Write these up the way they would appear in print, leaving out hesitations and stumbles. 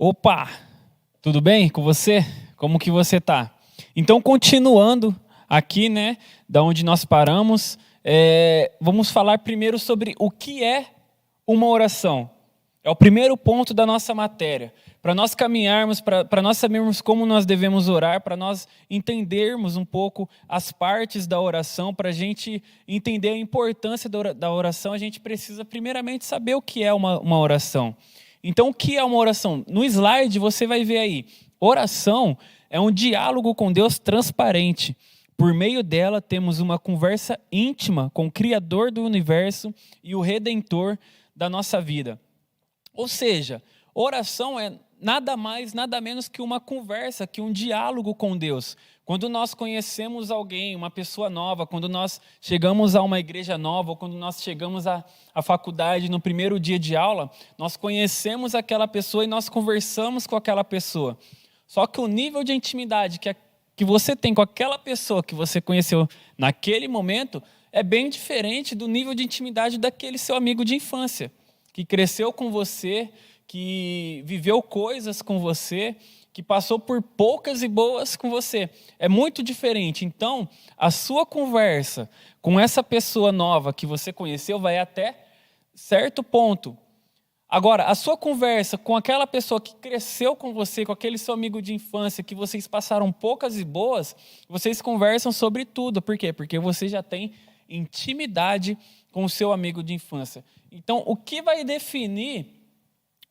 Opa, tudo bem com você? Como que você tá? Então, continuando aqui, né, da onde nós paramos, vamos falar primeiro sobre o que é uma oração. É o primeiro ponto da nossa matéria. Para nós caminharmos, para nós sabermos como nós devemos orar, para nós entendermos um pouco as partes da oração, para a gente entender a importância da oração, a gente precisa primeiramente saber o que é uma oração. Então, o que é uma oração? No slide você vai ver aí, oração é um diálogo com Deus transparente. Por meio dela temos uma conversa íntima com o Criador do universo e o Redentor da nossa vida. Ou seja, oração é nada mais, nada menos que uma conversa, que um diálogo com Deus. Quando nós conhecemos alguém, uma pessoa nova, quando nós chegamos a uma igreja nova, ou quando nós chegamos à faculdade no primeiro dia de aula, nós conhecemos aquela pessoa e nós conversamos com aquela pessoa. Só que o nível de intimidade que você tem com aquela pessoa que você conheceu naquele momento é bem diferente do nível de intimidade daquele seu amigo de infância, que cresceu com você, que viveu coisas com você, que passou por poucas e boas com você. É muito diferente. Então, a sua conversa com essa pessoa nova que você conheceu vai até certo ponto. Agora, a sua conversa com aquela pessoa que cresceu com você, com aquele seu amigo de infância, que vocês passaram poucas e boas, vocês conversam sobre tudo. Por quê? Porque você já tem intimidade com o seu amigo de infância. Então, o que vai definir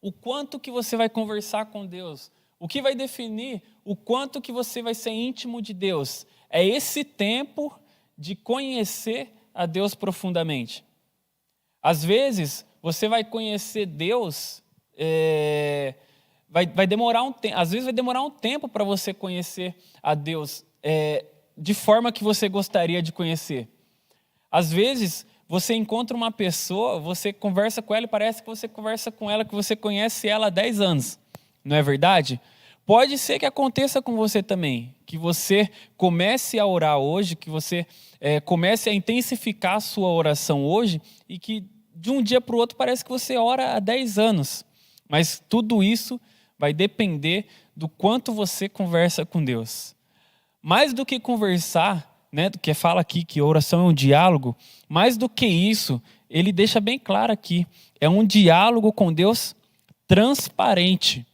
o quanto que você vai conversar com Deus, o que vai definir o quanto que você vai ser íntimo de Deus, é esse tempo de conhecer a Deus profundamente. Às vezes, você vai conhecer Deus, vai demorar um tempo. Às vezes vai demorar um tempo para você conhecer a Deus de forma que você gostaria de conhecer. Às vezes, você encontra uma pessoa, você conversa com ela e parece que você conversa com ela, que você conhece ela há 10 anos. Não é verdade? Pode ser que aconteça com você também, que você comece a orar hoje, que você comece a intensificar a sua oração hoje e que de um dia para o outro parece que você ora há 10 anos. Mas tudo isso vai depender do quanto você conversa com Deus. Mais do que conversar, né, que fala aqui que oração é um diálogo, mais do que isso, ele deixa bem claro aqui, é um diálogo com Deus transparente.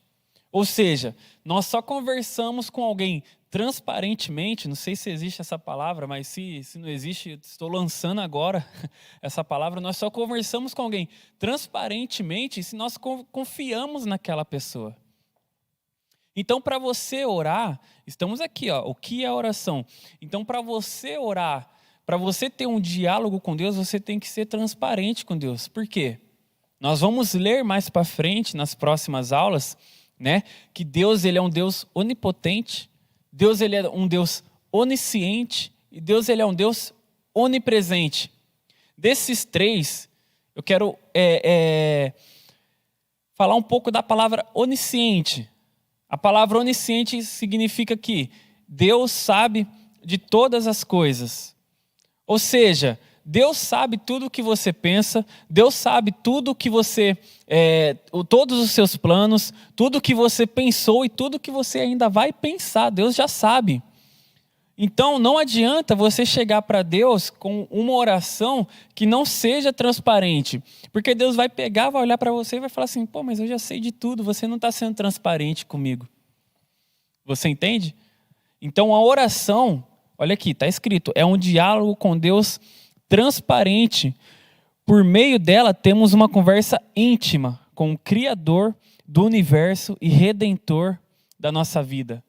Ou seja, nós só conversamos com alguém transparentemente, não sei se existe essa palavra, mas se não existe, estou lançando agora essa palavra, nós só conversamos com alguém transparentemente se nós confiamos naquela pessoa. Então, para você orar, estamos aqui, ó, o que é oração? Então, para você orar, para você ter um diálogo com Deus, você tem que ser transparente com Deus. Por quê? Nós vamos ler mais para frente, nas próximas aulas, né, que Deus ele é um Deus onipotente, Deus ele é um Deus onisciente e Deus ele é um Deus onipresente. Desses três, eu quero falar um pouco da palavra onisciente. A palavra onisciente significa que Deus sabe de todas as coisas. Ou seja, Deus sabe tudo o que você pensa, Deus sabe tudo o que você, todos os seus planos, tudo o que você pensou e tudo o que você ainda vai pensar, Deus já sabe. Então não adianta você chegar para Deus com uma oração que não seja transparente, porque Deus vai pegar, vai olhar para você e vai falar assim, pô, mas eu já sei de tudo, você não está sendo transparente comigo. Você entende? Então a oração, olha aqui, está escrito, é um diálogo com Deus transparente. Por meio dela temos uma conversa íntima com o Criador do universo e Redentor da nossa vida.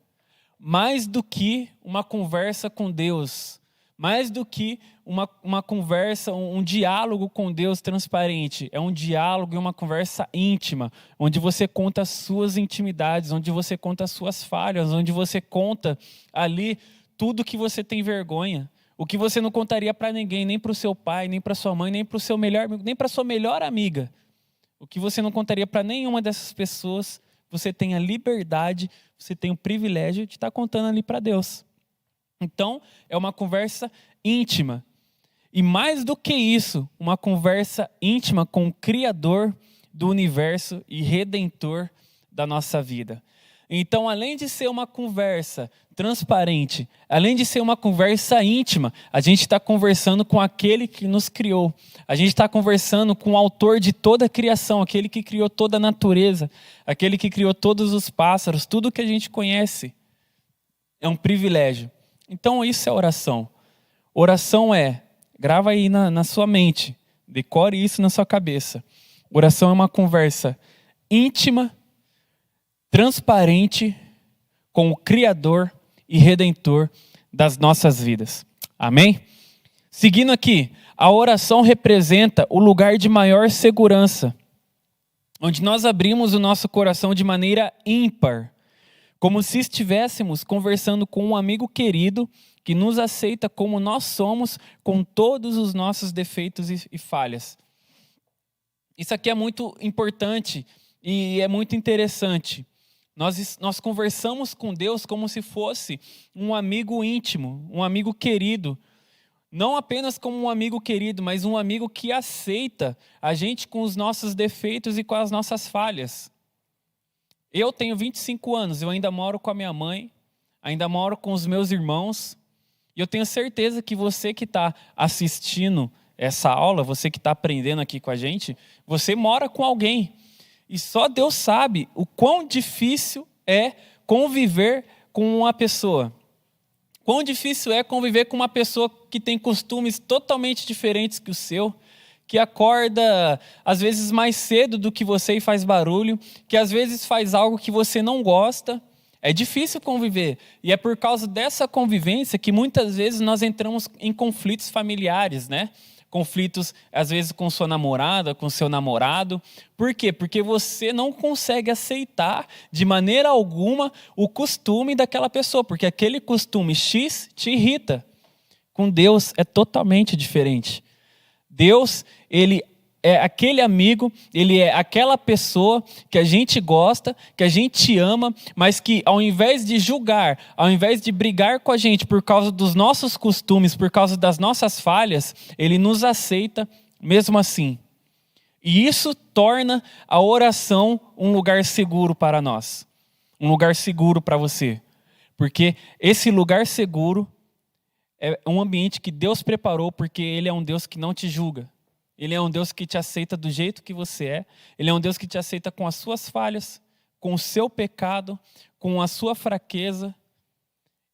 Mais do que uma conversa com Deus, mais do que uma conversa, um diálogo com Deus transparente, é um diálogo e uma conversa íntima, onde você conta as suas intimidades, onde você conta as suas falhas, onde você conta ali tudo que você tem vergonha, o que você não contaria para ninguém, nem para o seu pai, nem para sua mãe, nem para o seu melhor amigo, nem para sua melhor amiga, o que você não contaria para nenhuma dessas pessoas, você tem a liberdade, você tem o privilégio de estar contando ali para Deus. Então, é uma conversa íntima. E mais do que isso, uma conversa íntima com o Criador do universo e Redentor da nossa vida. Então, além de ser uma conversa transparente, além de ser uma conversa íntima, a gente está conversando com aquele que nos criou. A gente está conversando com o autor de toda a criação, aquele que criou toda a natureza, aquele que criou todos os pássaros, tudo que a gente conhece. É um privilégio. Então, isso é oração. Oração grava aí na sua mente, decore isso na sua cabeça. Oração é uma conversa íntima, transparente com o Criador e Redentor das nossas vidas. Amém? Seguindo aqui, a oração representa o lugar de maior segurança, onde nós abrimos o nosso coração de maneira ímpar, como se estivéssemos conversando com um amigo querido que nos aceita como nós somos, com todos os nossos defeitos e falhas. Isso aqui é muito importante e é muito interessante. Nós conversamos com Deus como se fosse um amigo íntimo, um amigo querido. Não apenas como um amigo querido, mas um amigo que aceita a gente com os nossos defeitos e com as nossas falhas. Eu tenho 25 anos, eu ainda moro com a minha mãe, ainda moro com os meus irmãos. E eu tenho certeza que você que está assistindo essa aula, você que está aprendendo aqui com a gente, você mora com alguém. E só Deus sabe o quão difícil é conviver com uma pessoa. Quão difícil é conviver com uma pessoa que tem costumes totalmente diferentes que o seu, que acorda às vezes mais cedo do que você e faz barulho, que às vezes faz algo que você não gosta. É difícil conviver. E é por causa dessa convivência que muitas vezes nós entramos em conflitos familiares, né? Conflitos, às vezes, com sua namorada, com seu namorado. Por quê? Porque você não consegue aceitar, de maneira alguma, o costume daquela pessoa. Porque aquele costume X te irrita. Com Deus é totalmente diferente. Deus, Ele é aquele amigo, Ele é aquela pessoa que a gente gosta, que a gente ama, mas que ao invés de julgar, ao invés de brigar com a gente por causa dos nossos costumes, por causa das nossas falhas, Ele nos aceita mesmo assim. E isso torna a oração um lugar seguro para nós, um lugar seguro para você. Porque esse lugar seguro é um ambiente que Deus preparou, porque Ele é um Deus que não te julga. Ele é um Deus que te aceita do jeito que você é. Ele é um Deus que te aceita com as suas falhas, com o seu pecado, com a sua fraqueza.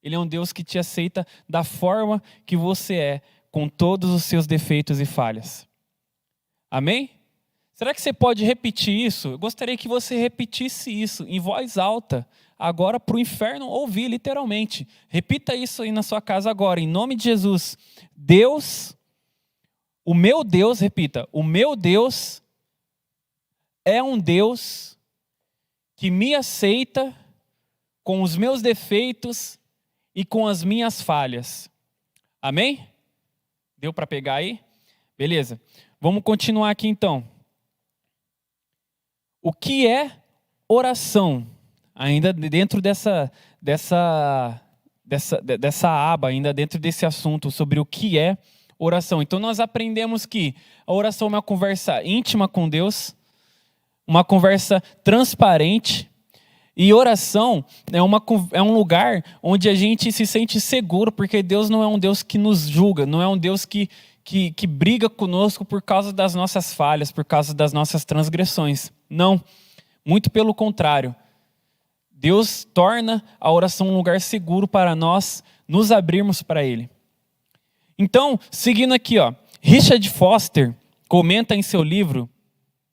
Ele é um Deus que te aceita da forma que você é, com todos os seus defeitos e falhas. Amém? Será que você pode repetir isso? Eu gostaria que você repetisse isso em voz alta, agora para o inferno ouvir, literalmente. Repita isso aí na sua casa agora, em nome de Jesus. O meu Deus, repita, o meu Deus é um Deus que me aceita com os meus defeitos e com as minhas falhas. Amém? Deu para pegar aí? Beleza. Vamos continuar aqui então. O que é oração? Ainda dentro dessa aba, ainda dentro desse assunto sobre o que é oração. Então nós aprendemos que a oração é uma conversa íntima com Deus, uma conversa transparente, e oração é um lugar onde a gente se sente seguro, porque Deus não é um Deus que nos julga, não é um Deus que briga conosco por causa das nossas falhas, por causa das nossas transgressões. Não, muito pelo contrário. Deus torna a oração um lugar seguro para nós nos abrirmos para Ele. Então, seguindo aqui, Richard Foster comenta em seu livro,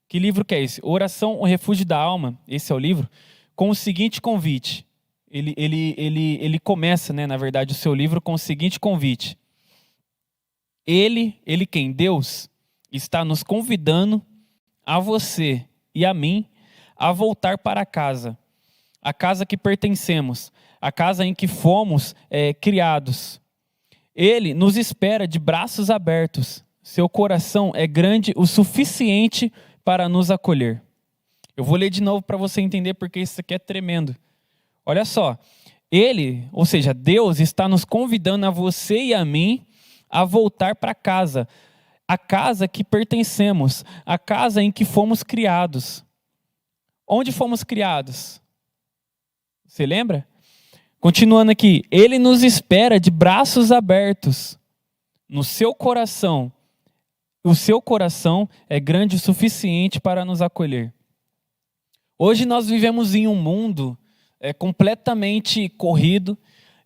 que livro que é esse? Oração, o Refúgio da Alma, esse é o livro, com o seguinte convite. Ele começa, na verdade, o seu livro com o seguinte convite. Ele quem? Deus, está nos convidando a você e a mim a voltar para casa, a casa que pertencemos, a casa em que fomos criados. Ele nos espera de braços abertos. Seu coração é grande o suficiente para nos acolher. Eu vou ler de novo para você entender, porque isso aqui é tremendo. Olha só. Ele, ou seja, Deus está nos convidando a você e a mim a voltar para casa. A casa que pertencemos. A casa em que fomos criados. Onde fomos criados? Você lembra? Continuando aqui, ele nos espera de braços abertos no seu coração. O seu coração é grande o suficiente para nos acolher. Hoje nós vivemos em um mundo completamente corrido,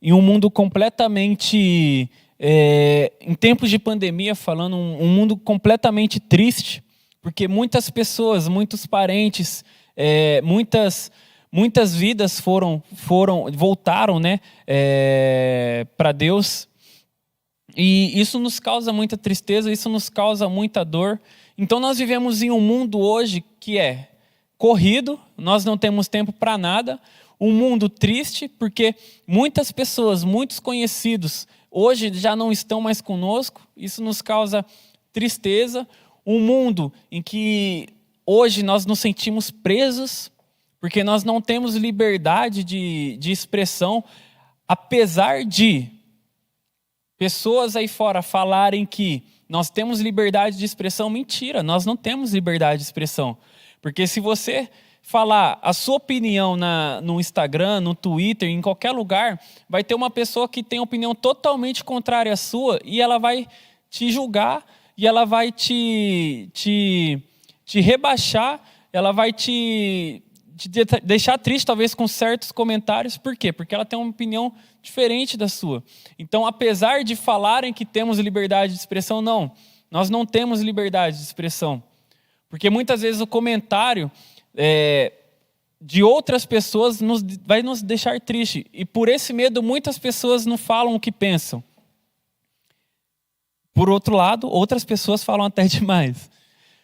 em um mundo completamente, em tempos de pandemia, falando, um mundo completamente triste, porque muitas pessoas, muitos parentes, muitas vidas voltaram, né, para Deus. E isso nos causa muita tristeza, isso nos causa muita dor. Então nós vivemos em um mundo hoje que é corrido, nós não temos tempo para nada, um mundo triste, porque muitas pessoas, muitos conhecidos, hoje já não estão mais conosco, isso nos causa tristeza. Um mundo em que hoje nós nos sentimos presos, porque nós não temos liberdade de expressão, apesar de pessoas aí fora falarem que nós temos liberdade de expressão. Mentira, nós não temos liberdade de expressão. Porque se você falar a sua opinião no Instagram, no Twitter, em qualquer lugar, vai ter uma pessoa que tem opinião totalmente contrária à sua e ela vai te julgar e ela vai te rebaixar, ela vai te deixar triste talvez com certos comentários. Por quê? Porque ela tem uma opinião diferente da sua. Então, apesar de falarem que temos liberdade de expressão, não, nós não temos liberdade de expressão. Porque muitas vezes o comentário de outras pessoas vai nos deixar triste. E por esse medo, muitas pessoas não falam o que pensam. Por outro lado, outras pessoas falam até demais.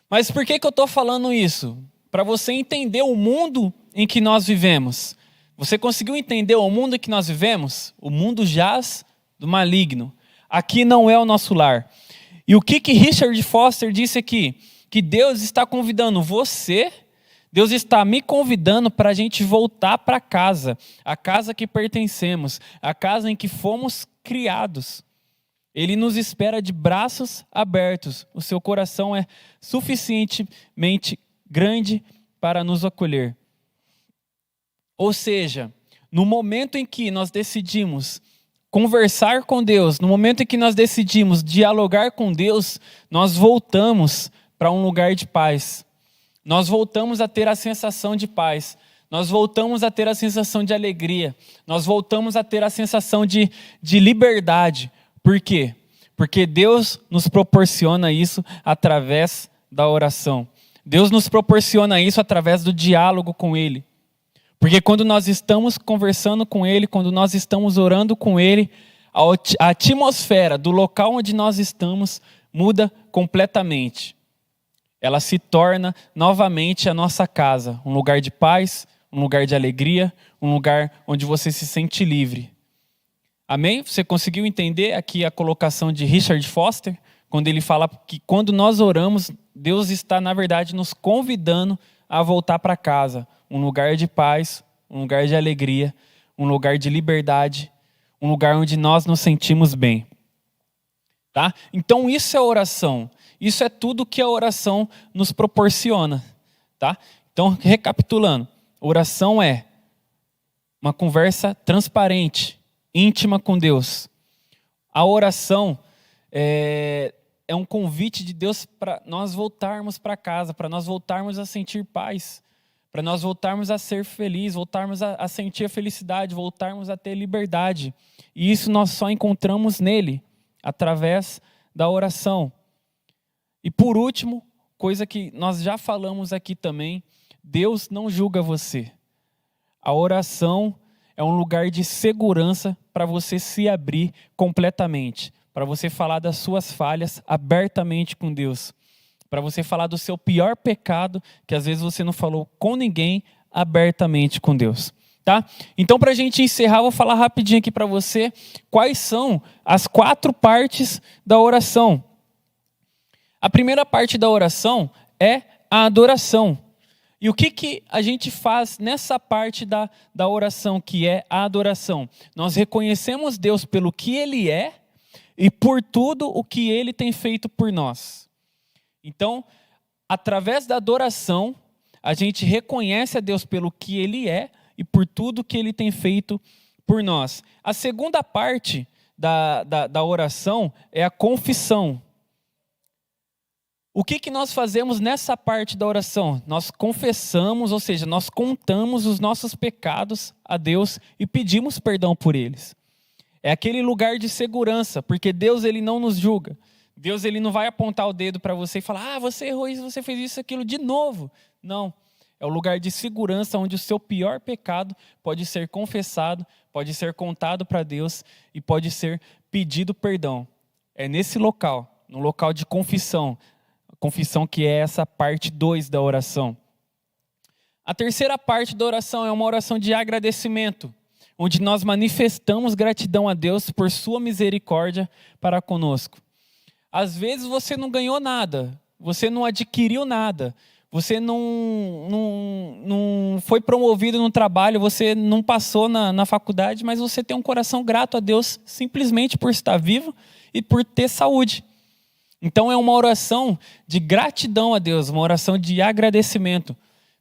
Mas por que eu estou falando isso? Para você entender o mundo em que nós vivemos. Você conseguiu entender o mundo em que nós vivemos? O mundo jaz do maligno. Aqui não é o nosso lar. E o que Richard Foster disse aqui? Que Deus está convidando você, Deus está me convidando para a gente voltar para casa, a casa que pertencemos, a casa em que fomos criados. Ele nos espera de braços abertos. O seu coração é suficientemente grande para nos acolher. Ou seja, no momento em que nós decidimos conversar com Deus, no momento em que nós decidimos dialogar com Deus, nós voltamos para um lugar de paz. Nós voltamos a ter a sensação de paz. Nós voltamos a ter a sensação de alegria. Nós voltamos a ter a sensação de liberdade. Por quê? Porque Deus nos proporciona isso através da oração. Deus nos proporciona isso através do diálogo com Ele. Porque quando nós estamos conversando com Ele, quando nós estamos orando com Ele, a atmosfera do local onde nós estamos muda completamente. Ela se torna novamente a nossa casa, um lugar de paz, um lugar de alegria, um lugar onde você se sente livre. Amém? Você conseguiu entender aqui a colocação de Richard Foster? Quando ele fala que quando nós oramos, Deus está, na verdade, nos convidando a voltar para casa. Um lugar de paz, um lugar de alegria, um lugar de liberdade, um lugar onde nós nos sentimos bem. Tá? Então isso é oração. Isso é tudo que a oração nos proporciona. Tá? Então, recapitulando. Oração é uma conversa transparente, íntima com Deus. A oração é um convite de Deus para nós voltarmos para casa, para nós voltarmos a sentir paz, para nós voltarmos a ser felizes, voltarmos a sentir a felicidade, voltarmos a ter liberdade. E isso nós só encontramos nele, através da oração. E por último, coisa que nós já falamos aqui também, Deus não julga você. A oração é um lugar de segurança para você se abrir completamente, para você falar das suas falhas abertamente com Deus, para você falar do seu pior pecado, que às vezes você não falou com ninguém, abertamente com Deus. Tá? Então, para a gente encerrar, vou falar rapidinho aqui para você quais são as 4 partes da oração. A primeira parte da oração é a adoração. E o que a gente faz nessa parte da oração, que é a adoração? Nós reconhecemos Deus pelo que Ele é e por tudo o que Ele tem feito por nós. Então, através da adoração, a gente reconhece a Deus pelo que Ele é e por tudo que Ele tem feito por nós. A segunda parte da oração é a confissão. O que nós fazemos nessa parte da oração? Nós confessamos, ou seja, nós contamos os nossos pecados a Deus e pedimos perdão por eles. É aquele lugar de segurança, porque Deus ele não nos julga. Deus ele não vai apontar o dedo para você e falar, você errou isso, você fez isso, aquilo de novo. Não, é o lugar de segurança onde o seu pior pecado pode ser confessado, pode ser contado para Deus e pode ser pedido perdão. É nesse local, no local de confissão. Confissão que é essa parte 2 da oração. A terceira parte da oração é uma oração de agradecimento, onde nós manifestamos gratidão a Deus por sua misericórdia para conosco. Às vezes você não ganhou nada, você não adquiriu nada, você não foi promovido no trabalho, você não passou na faculdade, mas você tem um coração grato a Deus simplesmente por estar vivo e por ter saúde. Então é uma oração de gratidão a Deus, uma oração de agradecimento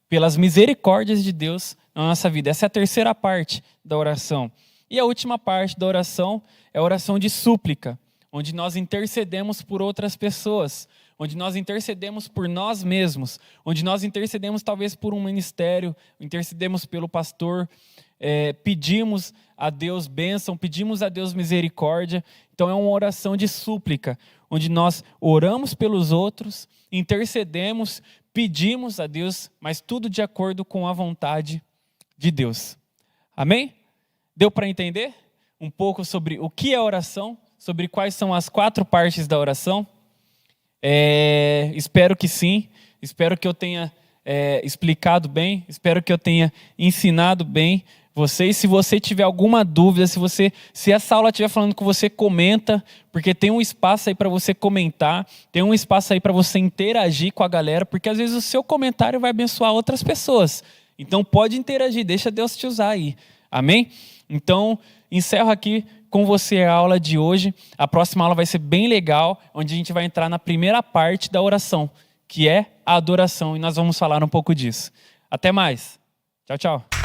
pelas misericórdias de Deus na nossa vida. Essa é a terceira parte da oração. E a última parte da oração é a oração de súplica, onde nós intercedemos por outras pessoas, onde nós intercedemos por nós mesmos, onde nós intercedemos talvez por um ministério, intercedemos pelo pastor, pedimos a Deus bênção, pedimos a Deus misericórdia. Então é uma oração de súplica, onde nós oramos pelos outros, intercedemos, pedimos a Deus, mas tudo de acordo com a vontade de Deus. Amém? Deu para entender um pouco sobre o que é oração, sobre quais são as 4 partes da oração? Espero que sim, espero que eu tenha explicado bem, espero que eu tenha ensinado bem vocês. Se você tiver alguma dúvida, se essa aula estiver falando com você, comenta, porque tem um espaço aí para você comentar, tem um espaço aí para você interagir com a galera, porque às vezes o seu comentário vai abençoar outras pessoas. Então pode interagir, deixa Deus te usar aí. Amém? Então, encerro aqui com você a aula de hoje. A próxima aula vai ser bem legal, onde a gente vai entrar na primeira parte da oração, que é a adoração, e nós vamos falar um pouco disso. Até mais. Tchau, tchau.